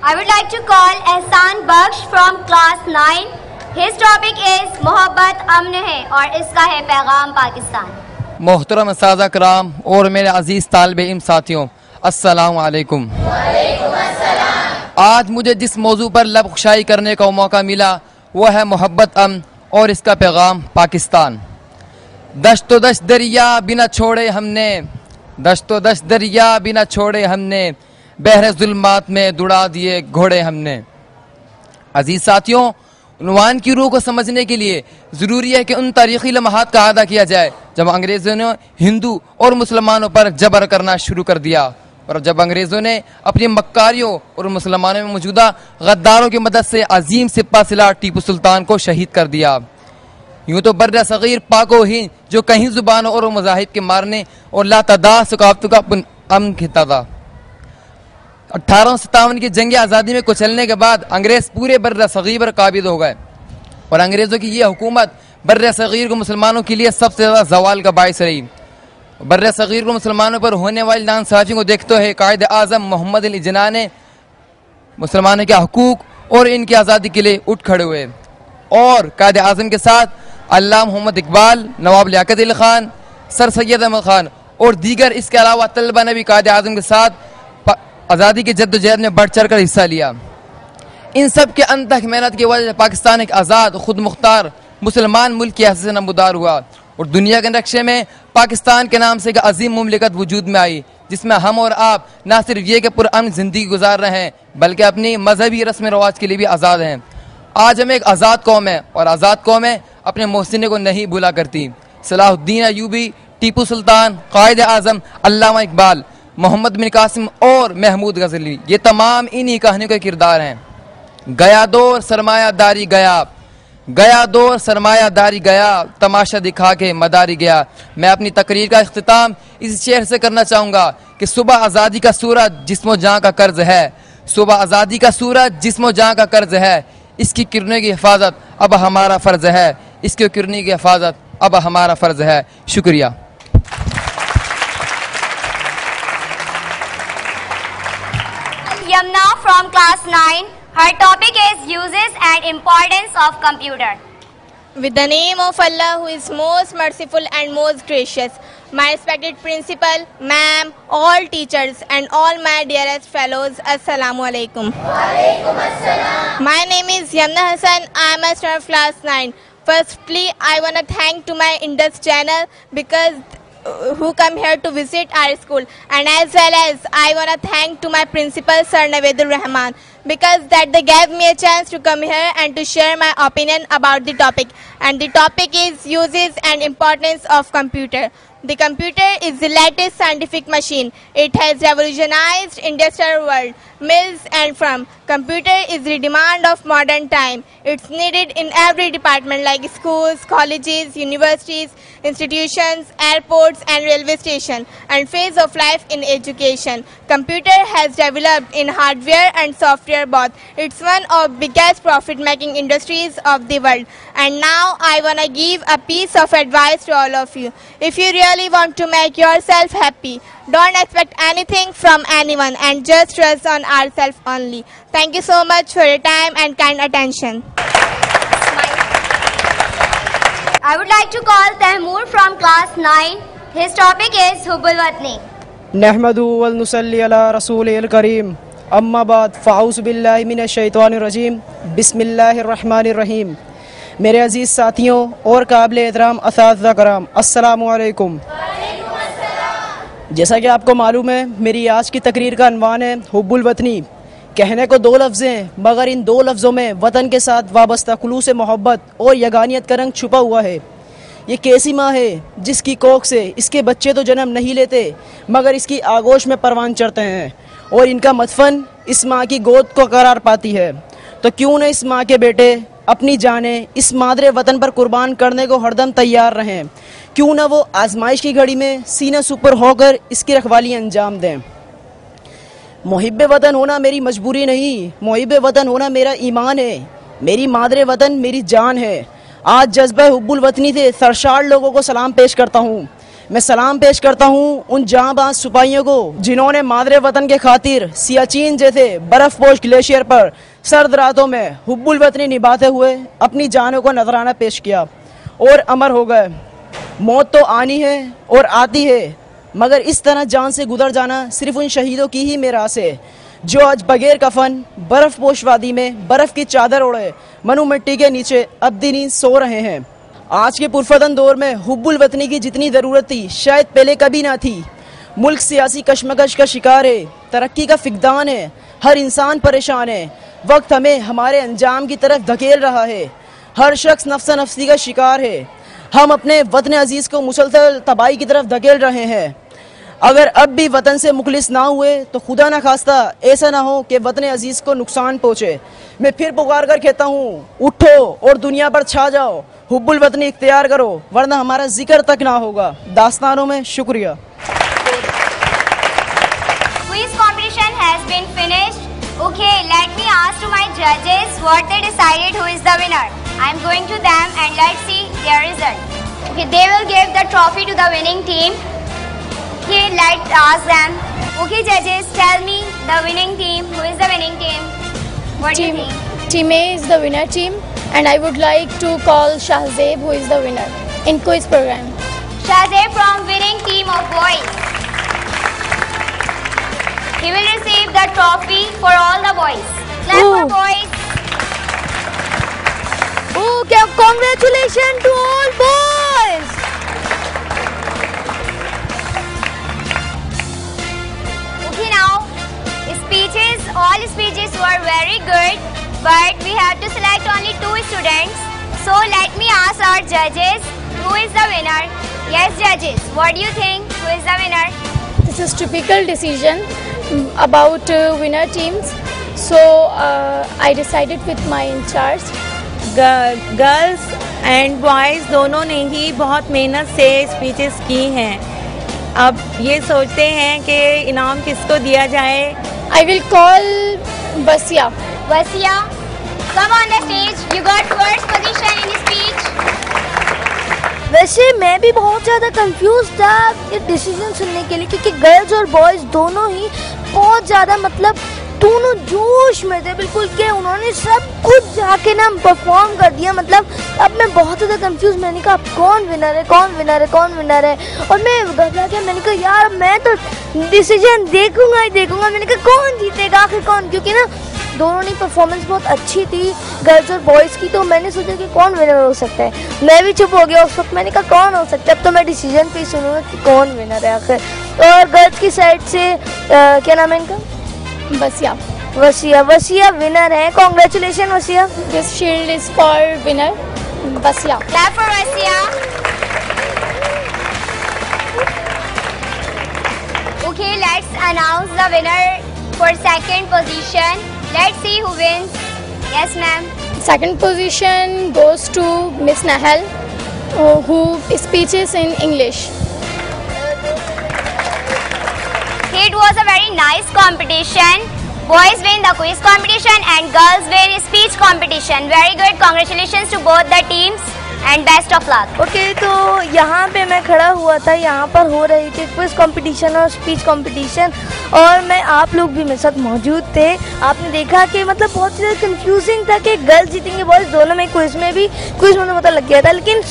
I would like to call Ehsan Baksh from class 9. His topic is मोहब्बत अमन है और इसका है पैगाम पाकिस्तान। मोहतरम सादा कराम और मेरे अजीज़ तालिब इल्म साथियों, अस्सलाम वालेकुम। आज मुझे जिस मौजू पर लब खुशाई करने का मौका मिला वह है मोहब्बत अमन और इसका पैगाम पाकिस्तान। दश्तो दश्त दरिया बिना छोड़े हमने, दश्तो दश्त दरिया बिना छोड़े हमने, बहरे जुल्मात में दुड़ा दिए घोड़े हमने। अजीज़ साथियों, उन्वान की रूह को समझने के लिए ज़रूरी है कि उन तारीख़ी लम्हात का अदा किया जाए जब अंग्रेज़ों ने हिंदू और मुसलमानों पर जबर करना शुरू कर दिया और जब अंग्रेज़ों ने अपनी मक्कारियों और मुसलमानों में मौजूदा गद्दारों की मदद से अजीम सिपा सलार टीपू सुल्तान को शहीद कर दिया। यूँ तो बर्र सग़ीर पाको हिंद जो कहीं ज़ुबानों और मज़ाहिब के मारने और लातादाद सकाफ़तों का अमन खिता था। 1857 की जंग आज़ादी में कुचलने के बाद अंग्रेज़ पूरे बर्र सग़ीर पर काबिज हो गए और अंग्रेज़ों की यह हुकूमत बर्र सग़ीर को मुसलमानों के लिए सबसे ज़्यादा ज़वाल का बाइस रही। बर्र सग़ीर को मुसलमानों पर होने वाली नाइंसाफ़ी को देखते हुए कायद आज़म मोहम्मद अली जिन्ना ने मुसलमानों के हकूक़ और इनकी आज़ादी के लिए उठ खड़े हुए और कायद आज़म के साथ अल्लामा मोहम्मद इकबाल, नवाब लियाकत अली ख़ान, सर सैयद अहमद ख़ान और दीगर इसके अलावा तलबा ने भी कायद आज़म के साथ आज़ादी की जद्दोजहद में बढ़ चढ़ कर हिस्सा लिया। इन सब के अनथक मेहनत की वजह से पाकिस्तान एक आज़ाद खुद मुख्तार मुसलमान मुल्क की हैसियत से नमूदार हुआ और दुनिया के नक्शे में पाकिस्तान के नाम से एक अजीम मुमलिकत वजूद में आई जिसमें हम और आप ना सिर्फ ये कि पुरअमन ज़िंदगी गुजार रहे हैं बल्कि अपनी मजहबी रस्म रवाज के लिए भी आज़ाद हैं। आज हम एक आज़ाद कौम है और आज़ाद कौमें अपने मोहसिन को नहीं भूला करती। सलाहुद्दीन अयूबी, टीपू सुल्तान, कायद आज़म, अल्लामा इकबाल, मोहम्मद बिन कासिम और महमूद गज़नवी, ये तमाम इन्हीं कहानियों के किरदार हैं। गया दौर सरमायादारी गया, गया दौर सरमायादारी गया, तमाशा दिखा के मदारी गया। मैं अपनी तकरीर का इख्तिताम इस शेर से करना चाहूँगा कि सुबह आज़ादी का सूरज जिस्मो जाँ का कर्ज है, सुबह आज़ादी का सूरज जिस्मो जाँ का कर्ज है, इसकी किरणों की हिफाजत अब हमारा फ़र्ज है, इसकी किरणों की हिफाजत अब हमारा फ़र्ज है। शुक्रिया। Yamna from class 9. Her topic is uses and importance of computer. With the name of Allah who is most merciful and most gracious, my respected principal, ma'am, all teachers and all my dearest fellows, Assalamu alaikum. Walaikum assalam. My name is Yamna Hassan. I am a student of class 9. Firstly, I want to thank to my Indus channel because who come here to visit our school, and as well as I want to thank to my principal Sir Naveedur Rahman because that they gave me a chance to come here and to share my opinion about the topic, and the topic is uses and importance of computer. The computer is the latest scientific machine. It has revolutionized industrial world, mills and firm. Computer is the demand of modern time. It's needed in every department like schools, colleges, universities, institutions, airports and railway station and phase of life in education. Computer has developed in hardware and software both. It's one of biggest profit making industries of the world. And now I want to give a piece of advice to all of you. If you really want to make yourself happy, don't expect anything from anyone and just trust on ourselves only. Thank you so much for your time and kind attention. I would like to call Tehmoor from class 9. His topic is Hubbul Watni. नहमदु व नुसल्ली अला रसूलिल करीम अम्मा बाद फ़ाऊज़ु बिल्लाहि मिनश शैतानिर रजीम बिस्मिल्लाहिर रहमानिर रहीम। मेरे अजीज़ साथियों और काबिल एहतराम असातिज़ा कराम, अस्सलामु अलैकुम। जैसा कि आपको मालूम है, मेरी आज की तकरीर का अनवान है हुब्बुल वतनी। कहने को दो लफ्ज़ हैं मगर इन दो लफ्ज़ों में वतन के साथ वाबस्ता खुलूस मोहब्बत और यगानियत का रंग छुपा हुआ है। ये कैसी माँ है जिसकी कोख से इसके बच्चे तो जन्म नहीं लेते मगर इसकी आगोश में परवान चढ़ते हैं और इनका मदफन इस माँ की गोद को करार पाती है। तो क्यों न इस माँ के बेटे अपनी जानें इस मादरे वतन पर कुर्बान करने को हरदम तैयार रहें। क्यों न वो आजमाइश की घड़ी में सीना सुपर होकर इसकी रखवाली अंजाम दें। मुहिब्ब वतन होना मेरी मजबूरी नहीं, मुहिब्ब वतन होना मेरा ईमान है। मेरी मादरे वतन मेरी जान है। आज जज्बा हुब्बुल वतनी से सरशार लोगों को सलाम पेश करता हूँ। मैं सलाम पेश करता हूँ उन जांबाज सिपाहियों को जिन्होंने मादरे वतन के खातिर सियाचिन जैसे बर्फ पोश ग्लेशियर पर सर्द रातों में हुब्बुल वतनी निभाते हुए अपनी जानों को नजराना पेश किया और अमर हो गए। मौत तो आनी है और आती है, मगर इस तरह जान से गुजर जाना सिर्फ उन शहीदों की ही मेरास है जो आज बगैर कफन बर्फ पोश वादी में बर्फ की चादर ओढ़े मनु मिट्टी के नीचे अब दिन सो रहे हैं। आज के पुरफतन दौर में हुब्बुल वतनी की जितनी ज़रूरत थी शायद पहले कभी ना थी। मुल्क सियासी कशमकश का शिकार है, तरक्की का फिकदान है, हर इंसान परेशान है। वक्त हमें हमारे अंजाम की तरफ धकेल रहा है, हर शख्स नफ्सा नफ्सी का शिकार है। हम अपने वतन अजीज़ को मुसलसल तबाही की तरफ धकेल रहे हैं। अगर अब भी वतन से मुखलिस ना हुए तो खुदा ना खास्ता ऐसा ना हो कि वतन अजीज़ को नुकसान पहुँचे। मैं फिर पुकार कर कहता हूँ, उठो और दुनिया पर छा जाओ, हुब्बुल वतनी इख्तियार करो, वरना हमारा जिक्र तक ना होगा। दास्तानों में शुक्रिया। Quiz competition has been finished. Okay, let me ask to my judges what they decided who is the winner. I am going to them and let's see their result. Okay, they will give the trophy to the winning team. Okay, let's ask them. Okay, judges, tell me the winning team. Who is the winning team? What do you think? Team A is the winner team, and I would like to call Shahzeb, who is the winner in quiz program. Shahzeb from winning team of boys. He will receive the trophy for all the boys. Clap for boys. Okay, congratulations to all boys. Okay, now speeches. All speeches were very good, but we have to select only 2 students. So let me ask our judges, who is the winner? Yes, judges. What do you think? Who is the winner? This is typical decision about winner teams. So I decided with my in charge. Girls and boys दोनों ने ही बहुत मेहनत से speeches की हैं। अब ये सोचते हैं कि इनाम किसको दिया जाए। I will call Basia. Vasia, come on the stage. You got first position in speech. वैसे मैं भी बहुत ज़्यादा कंफ्यूज था ये डिसीजन सुनने के लिए, क्योंकि गर्ल्स और बॉयज़ दोनों ही बहुत ज़्यादा मतलब दोनों जोश में थे बिल्कुल के उन्होंने सब कुछ जाके ना परफॉर्म कर दिया। मतलब अब मैं बहुत ज़्यादा कंफ्यूज, मैंने कहा कौन विनर है, कौन विनर है, कौन विनर है। और मैं घबरा गया, मैंने कहा यार मैं तो डिसीजन देखूंगा ही देखूंगा। मैंने कहा कौन जीतेगा आखिर कौन, क्योंकि ना दोनों की परफॉर्मेंस बहुत अच्छी थी गर्ल्स और बॉयज़ की। तो मैंने सोचा कि कौन विनर हो सकता है। मैं भी चुप हो गया उस वक्त, मैंने कहा कौन हो सकता है। अब तो मैं डिसीजन पे ही सुनूंगा कि कौन विनर है आखिर। और गर्ल्स की साइड से क्या नाम है इनका? Basia. वसिया, वसिया विनर है। Congratulation वसिया। This shield is for winner Basia. Clap for Vasia. Okay, let's announce the winner for second position. Let's see who wins. Yes, ma'am. Second position goes to Miss Nahal, who speeches in English. It was a very nice competition. Boys win the quiz competition and girls win speech competition. Very good. Congratulations to both the teams and best of luck. Okay, तो यहाँ पे मैं खड़ा हुआ था, यहाँ पर हो रही थी क्विज कंपटीशन और स्पीच कंपटीशन, और मैं आप लोग भी मेरे साथ मौजूद थे। आपने देखा कि मतलब बहुत ज़्यादा कंफ्यूजिंग था कि गर्ल्स जीतेंगे बॉयज़ दोनों में। क्विज में भी क्विज मुझे पता लग गया था, लेकिन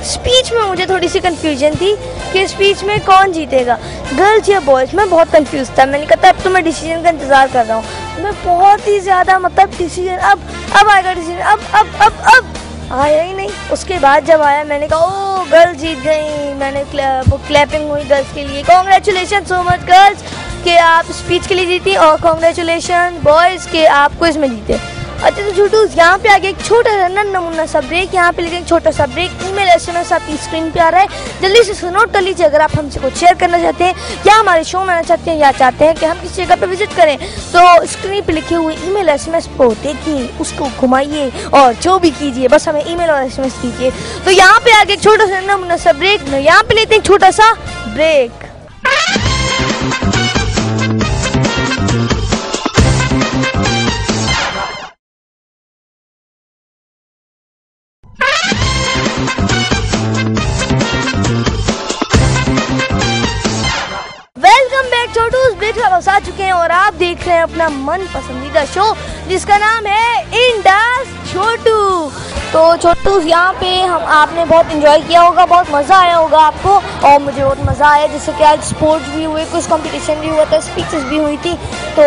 स्पीच में मुझे थोड़ी सी कंफ्यूजन थी कि स्पीच में कौन जीतेगा, गर्ल्स या बॉयज़। मैं बहुत कंफ्यूज था। मैंने कहा अब तो मैं डिसीजन का इंतज़ार कर रहा हूँ। मैं बहुत ही ज़्यादा मतलब डिसीजन अब आएगा डिसीजन, अब आया ही नहीं। उसके बाद जब आया मैंने कहा ओ गर्ल्स जीत गई। मैंने क्लैपिंग हुई गर्ल्स के लिए। कॉन्ग्रेचुलेशन सो मच गर्ल्स कि आप स्पीच के लिए जीती, और कॉन्ग्रेचुलेशन बॉयज़ के आप क्विज में जीते। अच्छा तो छोटू, यहाँ पे आगे एक छोटा सा नमूना सा ब्रेक, यहाँ पे लेकिन छोटा सा ब्रेक। ईमेल SMS आपकी स्क्रीन पे आ रहा है, जल्दी से सुनो कर लीजिए। अगर आप हमसे कुछ शेयर करना चाहते हैं या हमारे शो में आना चाहते हैं या चाहते हैं कि हम किसी जगह पे विजिट करें, तो स्क्रीन पे लिखे हुए ईमेल SMS को देखिए, उसको घुमाइए और जो भी कीजिए, बस हमें ईमेल और SMS कीजिए। तो यहाँ पे आगे एक छोटा सा नमूना सा ब्रेक, यहाँ पे लेते हैं छोटा सा ब्रेक। हाउस आ चुके हैं और आप देख रहे हैं अपना मन पसंदीदा शो जिसका नाम है इंडास छोटू। तो छोटू यहाँ पे आपने बहुत एंजॉय किया होगा, बहुत मज़ा आया होगा आपको, और मुझे बहुत मज़ा आया। जैसे कि आज स्पोर्ट्स भी हुए, कुछ कंपटीशन भी हुआ था, स्पीचेस भी हुई थी। तो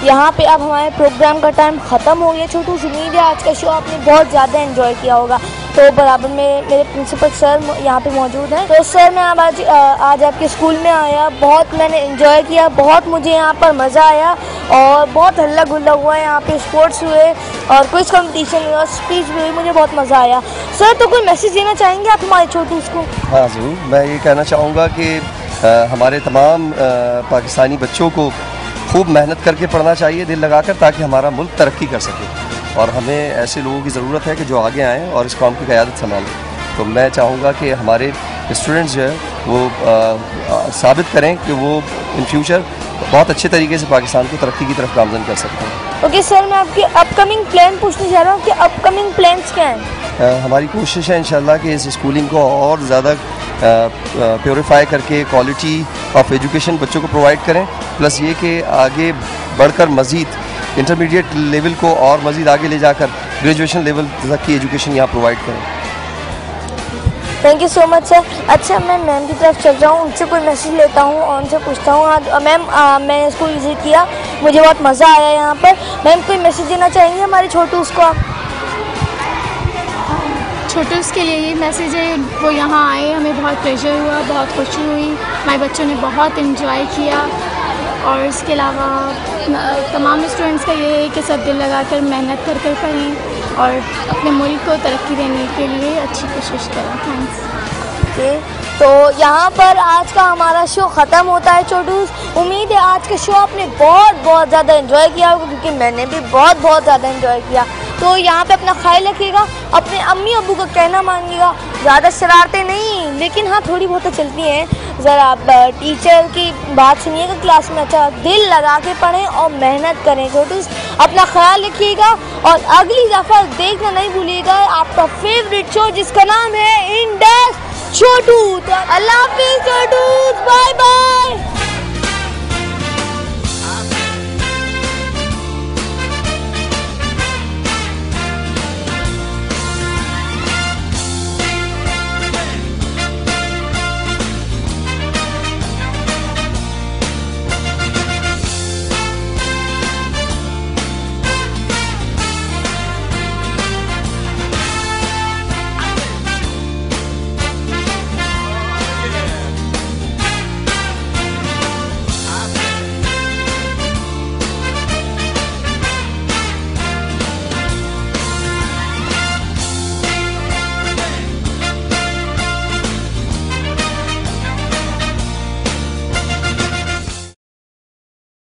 यहाँ पे अब हमारे प्रोग्राम का टाइम ख़त्म हो गया। छोटू उम्मीद है आज का शो आपने बहुत ज़्यादा एंजॉय किया होगा। तो बराबर में मेरे प्रिंसिपल सर यहाँ पे मौजूद हैं। तो सर मैं आज आपके स्कूल में आया, बहुत मैंने एंजॉय किया, बहुत मुझे यहाँ पर मज़ा आया और बहुत हल्ला गुल्ला हुआ। यहाँ पे स्पोर्ट्स हुए और क्विज कंपटीशन हुआ, स्पीच भी हुई, मुझे बहुत मज़ा आया। सर तो कोई मैसेज देना चाहेंगे आप हमारे छोटू को? हाँ ज़रूर, मैं ये कहना चाहूँगा कि हमारे तमाम पाकिस्तानी बच्चों को खूब मेहनत करके पढ़ना चाहिए, दिल लगाकर, ताकि हमारा मुल्क तरक्की कर सके। और हमें ऐसे लोगों की ज़रूरत है कि जो आगे आएँ और इस कौम की क़यादत संभालें। तो मैं चाहूँगा कि हमारे स्टूडेंट्स जो है वो साबित करें कि वो इन फ्यूचर बहुत अच्छे तरीके से पाकिस्तान को तरक्की की तरफ गामज़न कर सकते हैं। ओके सर, मैं आपके अपकमिंग प्लान पूछने जा रहा हूँ कि अपकमिंग प्लान्स क्या हैं? हमारी कोशिश है इंशाल्लाह कि इस स्कूलिंग को और ज़्यादा प्योरीफाई करके क्वालिटी ऑफ एजुकेशन बच्चों को प्रोवाइड करें, प्लस ये कि आगे बढ़कर मज़ीद इंटरमीडिएट लेवल को और मज़ीद आगे ले जाकर ग्रेजुएशन लेवल तक की एजुकेशन यहाँ प्रोवाइड करें। Thank you so much sir. अच्छा, मैं मैम की तरफ चल रहा हूँ, उनसे कोई मैसेज लेता हूँ और उनसे पूछता हूँ। आज मैम मैंने स्कूल विज़िट किया, मुझे बहुत मज़ा आया यहाँ पर। मैम कोई मैसेज देना चाहेंगे हमारे छोटूस को आप? छोटूस के लिए ये मैसेज है, वो यहाँ आए, हमें बहुत प्लेजर हुआ, बहुत खुशी हुई, हमारे बच्चों ने बहुत एंजॉय किया। और इसके अलावा तमाम स्टूडेंट्स का ये है कि सब दिल लगाकर मेहनत कर पढ़ें और अपने मुल्क को तरक्की देने के लिए अच्छी कोशिश करें। थैंक्स। ओके, तो यहाँ पर आज का हमारा शो ख़त्म होता है छोटूस। उम्मीद है आज का शो आपने बहुत ज़्यादा एंजॉय किया होगा, क्योंकि मैंने भी बहुत ज़्यादा एंजॉय किया। तो यहाँ पे अपना ख्याल रखिएगा, अपने अम्मी अब्बू का कहना मानिएगा, ज़्यादा शरारतें नहीं, लेकिन हाँ थोड़ी बहुत तो चलती हैं। ज़रा आप टीचर की बात सुनिएगा क्लास में, अच्छा दिल लगा के पढ़ें और मेहनत करें छोटूस। अपना ख्याल रखिएगा और अगली दफ़ा देखना नहीं भूलिएगा आपका फेवरेट शो जिसका नाम है इंडस छोटू। तो अल्लाह हाफिज़ छोटूस, बाय बाय।